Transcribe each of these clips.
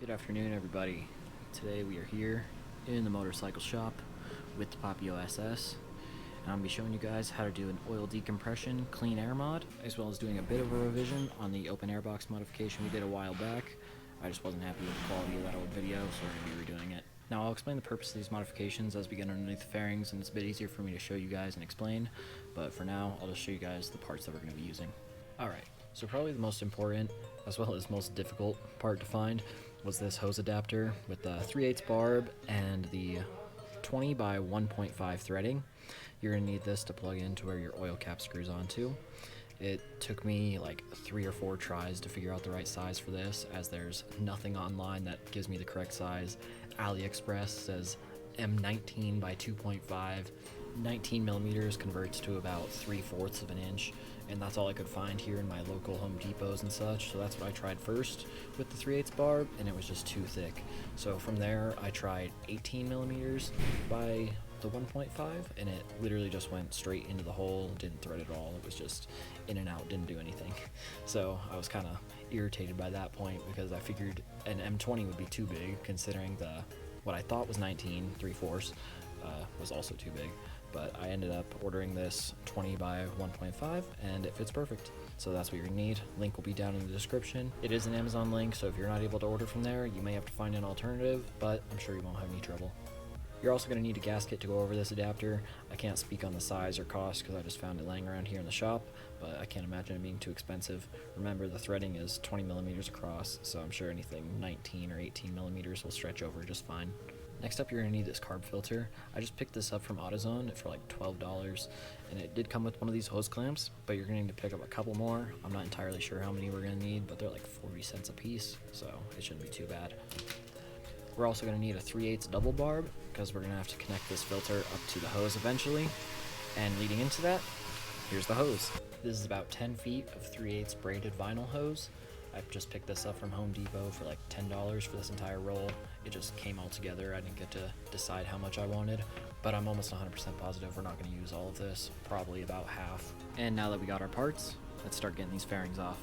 Good afternoon, everybody. Today we are here in the motorcycle shop with the Papio SS, and I'm going to be showing you guys how to do an oil decompression clean air mod, as well as doing a bit of a revision on the open airbox modification we did a while back. I just wasn't happy with the quality of that old video, so we're going to be redoing it. Now I'll explain the purpose of these modifications as we get underneath the fairings, and it's a bit easier for me to show you guys and explain, but for now I'll just show you guys the parts that we're going to be using. Alright, so probably the most important, as well as most difficult part to find, was this hose adapter with the 3/8 barb and the 20 by 1.5 threading. You're going to need this to plug into where your oil cap screws onto. It took me like 3 or 4 tries to figure out the right size for this, as there's nothing online that gives me the correct size. AliExpress says M19 by 2.5. 19 millimeters converts to about 3/4 of an inch, and that's all I could find here in my local Home Depots and such, so that's what I tried first with the 3/8 barb, and it was just too thick. So from there I tried 18 millimeters by the 1.5, and it literally just went straight into the hole, didn't thread at all. It was just in and out, didn't do anything. So I was kind of irritated by that point, because I figured an M20 would be too big, considering what I thought was 19 3/4 was also too big. But I ended up ordering this 20 by 1.5, and it fits perfect. So that's what you're gonna need. Link will be down in the description. It is an Amazon link, so if you're not able to order from there, you may have to find an alternative, but I'm sure you won't have any trouble. You're also going to need a gasket to go over this adapter. I can't speak on the size or cost because I just found it laying around here in the shop, but I can't imagine it being too expensive. Remember, the threading is 20 millimeters across, so I'm sure anything 19 or 18 millimeters will stretch over just fine. Next up, you're going to need this carb filter. I just picked this up from AutoZone for like $12, and it did come with one of these hose clamps, but you're going to need to pick up a couple more. I'm not entirely sure how many we're going to need, but they're like 40 cents a piece, so it shouldn't be too bad. We're also going to need a 3/8 double barb, because we're going to have to connect this filter up to the hose eventually. And leading into that, here's the hose. This is about 10 feet of 3/8 braided vinyl hose. I just picked this up from Home Depot for like $10 for this entire roll. It just came all together. I didn't get to decide how much I wanted, but I'm almost 100% positive we're not going to use all of this, probably about half. And now that we got our parts, let's start getting these fairings off.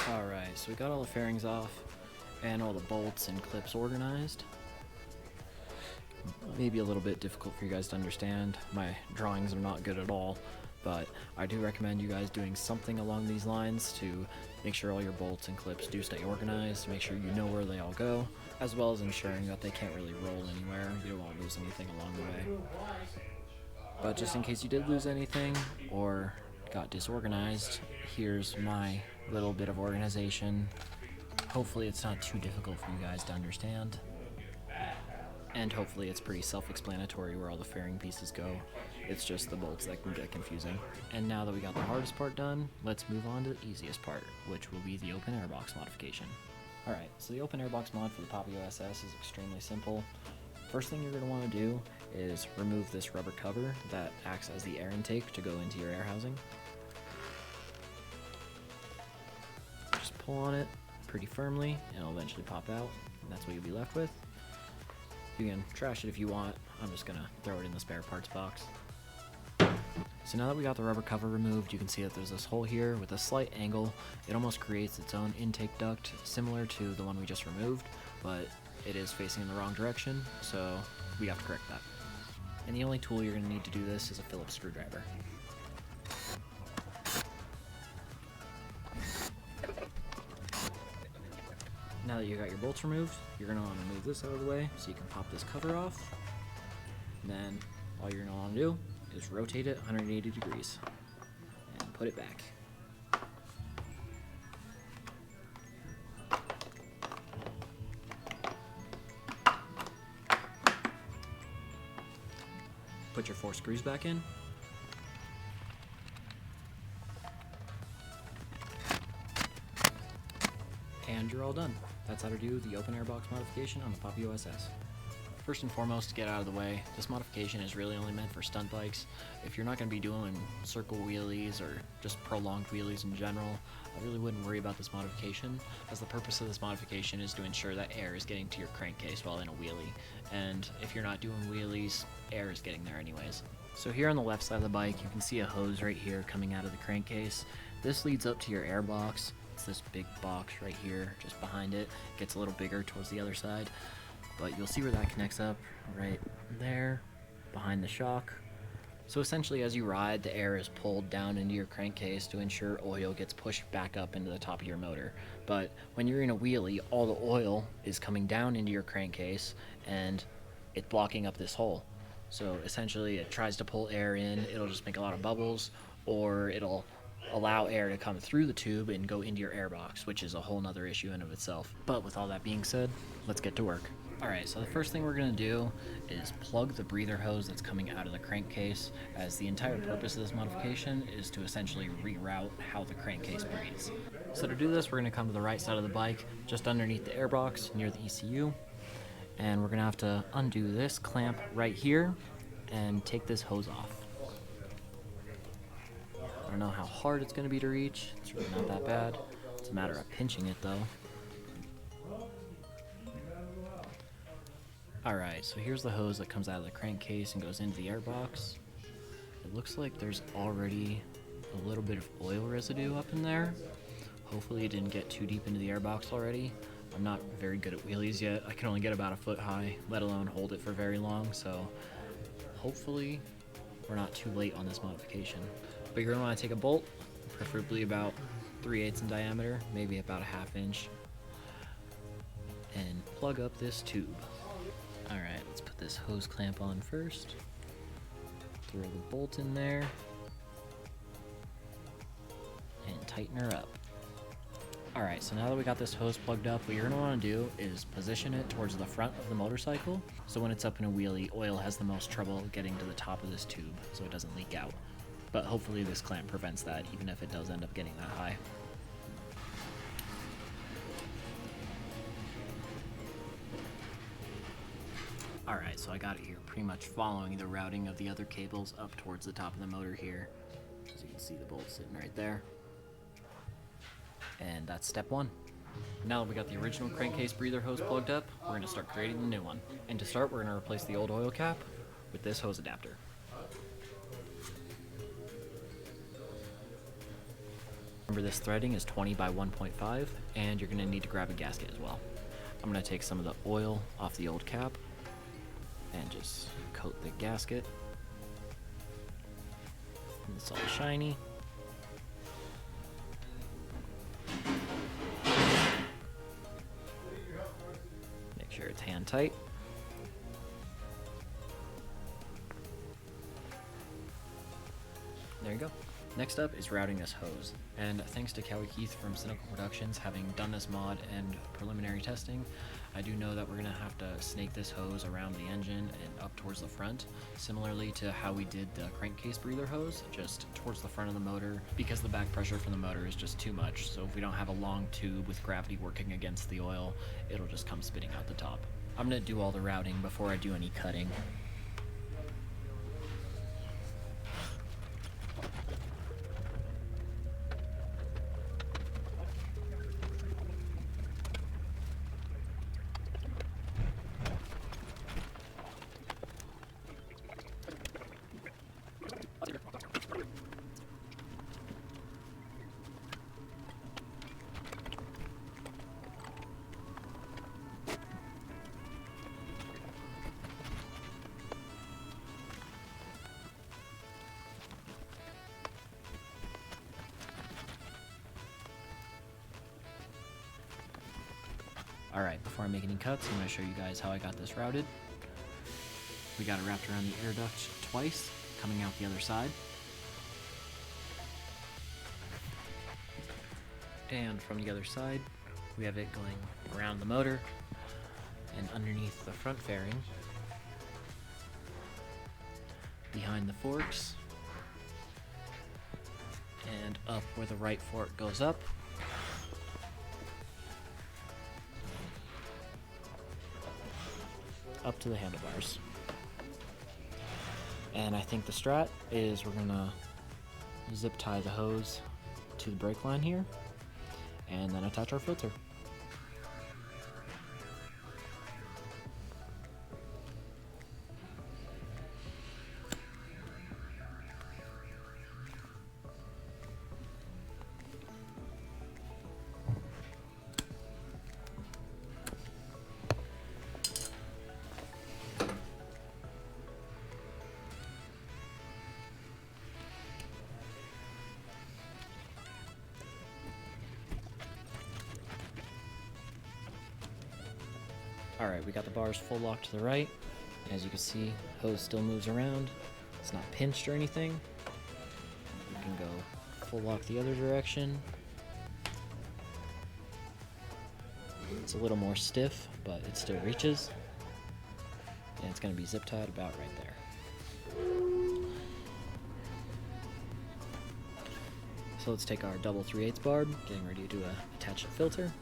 Alright, so we got all the fairings off and all the bolts and clips organized. Maybe a little bit difficult for you guys to understand. My drawings are not good at all, but I do recommend you guys doing something along these lines to make sure all your bolts and clips do stay organized, make sure you know where they all go, as well as ensuring that they can't really roll anywhere. You don't want to lose anything along the way. But just in case you did lose anything or got disorganized, here's my little bit of organization. Hopefully it's not too difficult for you guys to understand, and hopefully it's pretty self-explanatory where all the fairing pieces go. It's just the bolts that can get confusing. And now that we got the hardest part done, let's move on to the easiest part, which will be the open airbox modification. Alright, so the open airbox mod for the Papio SS is extremely simple. First thing you're going to want to do is remove this rubber cover that acts as the air intake to go into your air housing. Just pull on it pretty firmly and it'll eventually pop out, and that's what you'll be left with. You can trash it if you want. I'm just gonna throw it in the spare parts box. So now that we got the rubber cover removed, you can see that there's this hole here with a slight angle. It almost creates its own intake duct, similar to the one we just removed, but it is facing in the wrong direction, so we have to correct that. And the only tool you're going to need to do this is a Phillips screwdriver. Now that you got your bolts removed, you're going to want to move this out of the way so you can pop this cover off. And then all you're going to want to do is rotate it 180 degrees and put it back. Put your 4 screws back in. And you're all done. That's how to do the open airbox modification on the Papio SS. First and foremost, to get out of the way, this modification is really only meant for stunt bikes. If you're not going to be doing circle wheelies or just prolonged wheelies in general, I really wouldn't worry about this modification, as the purpose of this modification is to ensure that air is getting to your crankcase while in a wheelie. And if you're not doing wheelies, air is getting there anyways. So here on the left side of the bike, you can see a hose right here coming out of the crankcase. This leads up to your air box. It's this big box right here, just behind it. It gets a little bigger towards the other side. But you'll see where that connects up right there, behind the shock. So essentially, as you ride, the air is pulled down into your crankcase to ensure oil gets pushed back up into the top of your motor. But when you're in a wheelie, all the oil is coming down into your crankcase and it's blocking up this hole. So essentially, it tries to pull air in, it'll just make a lot of bubbles, or it'll allow air to come through the tube and go into your airbox, which is a whole nother issue in of itself. But with all that being said, let's get to work. Alright, so the first thing we're going to do is plug the breather hose that's coming out of the crankcase, as the entire purpose of this modification is to essentially reroute how the crankcase breathes. So to do this, we're going to come to the right side of the bike, just underneath the airbox, near the ECU, and we're going to have to undo this clamp right here and take this hose off. I don't know how hard it's going to be to reach, it's really not that bad. It's a matter of pinching it though. Alright, so here's the hose that comes out of the crankcase and goes into the airbox. It looks like there's already a little bit of oil residue up in there. Hopefully it didn't get too deep into the airbox already. I'm not very good at wheelies yet. I can only get about a foot high, let alone hold it for very long, so hopefully we're not too late on this modification. But you're going to want to take a bolt, preferably about 3/8 in diameter, maybe about a 1/2 inch, and plug up this tube. Alright, let's put this hose clamp on first. Throw the bolt in there. And tighten her up. Alright, so now that we got this hose plugged up, what you're going to want to do is position it towards the front of the motorcycle, so when it's up in a wheelie, oil has the most trouble getting to the top of this tube, so it doesn't leak out. But hopefully this clamp prevents that, even if it does end up getting that high. Alright, so I got it here, pretty much following the routing of the other cables up towards the top of the motor here. As you can see, the bolt sitting right there. And that's step 1. Now that we got the original crankcase breather hose plugged up, we're going to start creating the new one. And to start, we're going to replace the old oil cap with this hose adapter. Remember, this threading is 20 by 1.5, and you're going to need to grab a gasket as well. I'm going to take some of the oil off the old cap and just coat the gasket. And it's all shiny. Make sure it's hand tight. There you go. Next up is routing this hose, and thanks to KawiKeith from Cynical Productions having done this mod and preliminary testing, I do know that we're going to have to snake this hose around the engine and up towards the front, similarly to how we did the crankcase breather hose, just towards the front of the motor, because the back pressure from the motor is just too much. So if we don't have a long tube with gravity working against the oil, it'll just come spitting out the top. I'm going to do all the routing before I do any cutting. Alright, before I make any cuts, I'm going to show you guys how I got this routed. We got it wrapped around the air duct twice, coming out the other side. And from the other side, we have it going around the motor and underneath the front fairing, behind the forks, and up where the right fork goes up. Up to the handlebars. And I think the strat is we're gonna zip tie the hose to the brake line here and then attach our filter. Alright, we got the bars full locked to the right. As you can see, hose still moves around. It's not pinched or anything. We can go full lock the other direction. It's a little more stiff, but it still reaches. And it's going to be zip tied about right there. So let's take our double 3/8 barb, getting ready to attach the filter.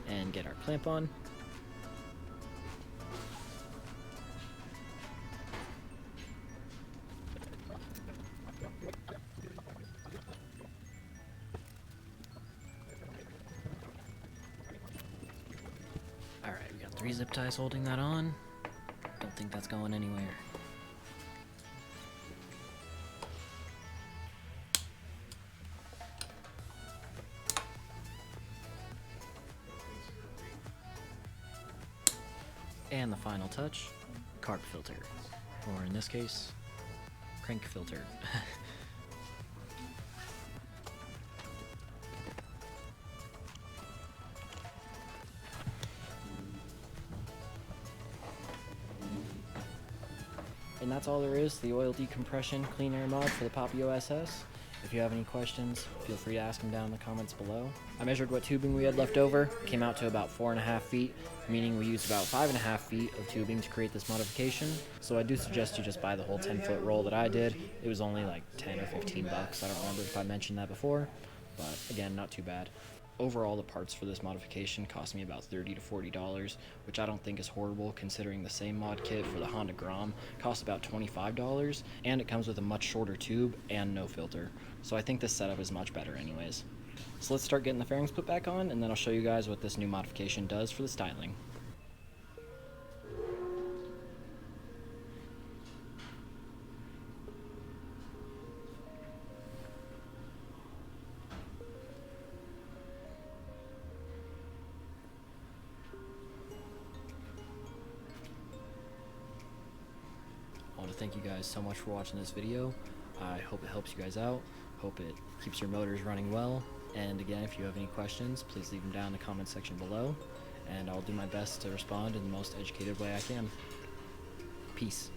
And get our clamp on. Alright, we got 3 zip ties holding that on. Don't think that's going anywhere. And the final touch, carb filter, or in this case, crank filter. And that's all there is to the oil decompression clean air mod for the Papio SS. If you have any questions, feel free to ask them down in the comments below. I measured what tubing we had left over, came out to about 4.5 feet, meaning we used about 5.5 feet of tubing to create this modification. So I do suggest you just buy the whole 10-foot roll that I did. It was only like 10 or 15 bucks. I don't remember if I mentioned that before, but again, not too bad. Overall, the parts for this modification cost me about $30 to $40, which I don't think is horrible considering the same mod kit for the Honda Grom costs about $25, and it comes with a much shorter tube and no filter. So I think this setup is much better anyways. So let's start getting the fairings put back on, and then I'll show you guys what this new modification does for the styling. I want to thank you guys so much for watching this video. I hope it helps you guys out. Hope it keeps your motors running well. And again, if you have any questions, please leave them down in the comment section below. And I'll do my best to respond in the most educated way I can. Peace.